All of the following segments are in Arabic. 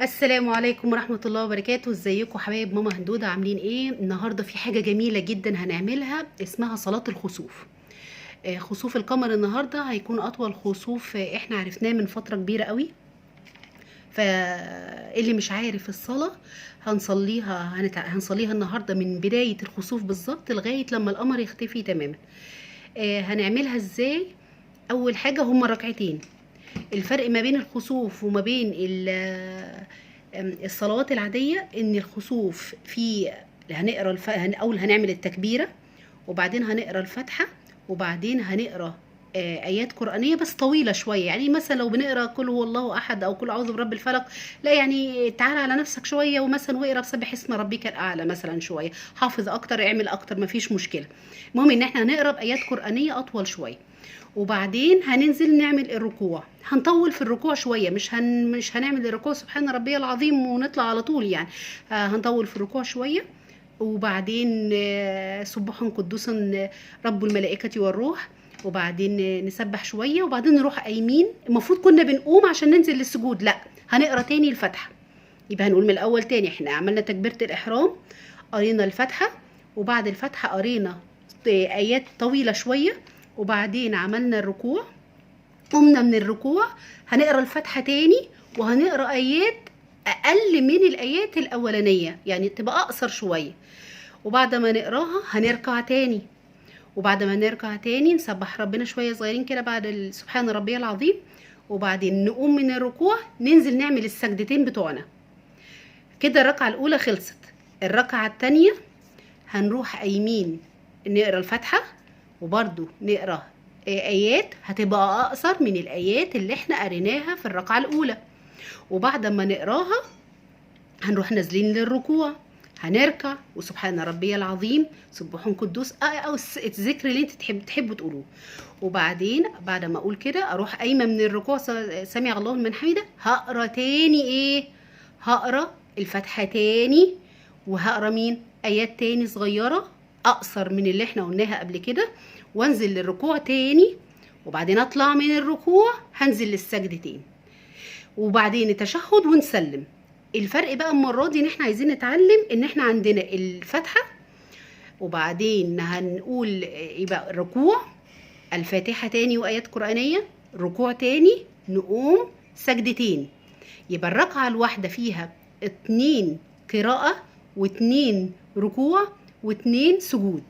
السلام عليكم ورحمة الله وبركاته. ازيكم حبايب ماما هندودة؟ عاملين ايه؟ النهاردة في حاجة جميلة جدا هنعملها اسمها صلاة الخسوف. خسوف القمر النهاردة هيكون اطول خسوف احنا عرفناه من فترة كبيرة قوي. فاللي مش عارف الصلاة هنصليها النهاردة من بداية الخسوف بالظبط لغاية لما القمر يختفي تماما. هنعملها ازاي؟ اول حاجة هما ركعتين. الفرق ما بين الخسوف وما بين الصلوات العادية ان الخسوف في هنقرا اول هنعمل التكبيرة، وبعدين هنقرا الفاتحة، وبعدين هنقرا ايات قرآنية بس طويلة شوية. يعني مثلا لو بنقرا قل هو الله احد او قل اعوذ برب الفلق، لا يعني تعالى على نفسك شوية ومثلا واقرا بسبح اسم ربك الاعلى مثلا شوية، حافظ اكتر اعمل اكتر مفيش مشكلة. المهم ان احنا هنقرا بايات قرآنية اطول شوية، وبعدين هننزل نعمل الركوع. هنطول في الركوع شويه، مش هنعمل الركوع سبحان ربي العظيم ونطلع على طول يعني. هنطول في الركوع شويه، وبعدين سبح قدوس رب الملائكه والروح، وبعدين نسبح شويه، وبعدين نروح قايمين. المفروض كنا بنقوم عشان ننزل للسجود، لا هنقرا تاني الفاتحه. يبقى هنقول من الاول تاني. احنا عملنا تكبيره الاحرام، قرينا الفاتحه، وبعد الفاتحه قرينا ايات طويله شويه، وبعدين عملنا الركوع. قمنا من الركوع هنقرا الفاتحه تاني، وهنقرا ايات اقل من الايات الاولانيه، يعني تبقى اقصر شويه. وبعد ما نقراها هنركع تاني، وبعد ما نركع تاني نسبح ربنا شويه صغيرين كده بعد سبحان ربي العظيم، وبعدين نقوم من الركوع ننزل نعمل السجدتين بتوعنا. كده الركعه الاولى خلصت. الركعه التانيه هنروح قايمين نقرا الفاتحه، وبرده نقرا ايات هتبقى اقصر من الايات اللي احنا قريناها في الركعه الاولى. وبعد ما نقراها هنروح نازلين للركوع، هنركع وسبحان ربي العظيم سبح قدوس او الذكر اللي انت تحبوا تقولوه. وبعدين بعد ما اقول كده اروح قايمه من الركوع سمع الله لمن حمده، هقرا تاني ايه؟ هقرا الفاتحه تاني، وهقرا مين؟ ايات تاني صغيره اقصر من اللي احنا قلناها قبل كده، وانزل للركوع تاني، وبعدين اطلع من الركوع هنزل للسجدتين، وبعدين التشهد ونسلم. الفرق بقى المره دي ان احنا عايزين نتعلم ان احنا عندنا الفاتحه، وبعدين هنقول يبقى الركوع الفاتحه تاني وايات قرانيه، ركوع تاني، نقوم سجدتين. يبقى الركعه الواحده فيها 2 قراءه و2 ركوع و2 سجود.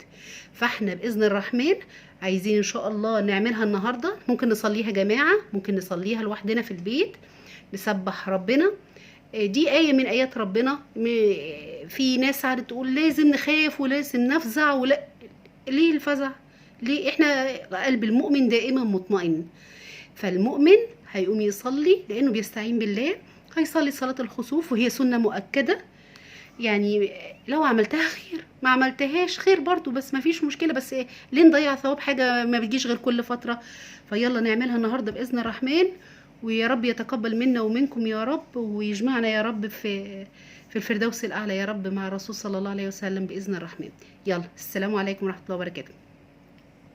فاحنا باذن الرحمن عايزين ان شاء الله نعملها النهارده. ممكن نصليها جماعه، ممكن نصليها لوحدنا في البيت، نسبح ربنا. دي آية من آيات ربنا. في ناس قاعدة تقول لازم نخاف ولازم نفزع ولا. ليه الفزع؟ ليه؟ احنا قلب المؤمن دائما مطمئن. فالمؤمن هيقوم يصلي لأنه بيستعين بالله، هيصلي صلاة الخسوف وهي سنة مؤكدة. يعني لو عملتها خير، ما عملتهاش خير برضو، بس ما فيش مشكلة. بس ليه نضيع ثواب حاجة ما بتجيش غير كل فترة؟ فيلا نعملها النهاردة بإذن الرحمن، ويا رب يتقبل منا ومنكم يا رب، ويجمعنا يا رب في الفردوس الأعلى يا رب مع الرسول صلى الله عليه وسلم بإذن الرحمن. يلا السلام عليكم ورحمة الله وبركاته.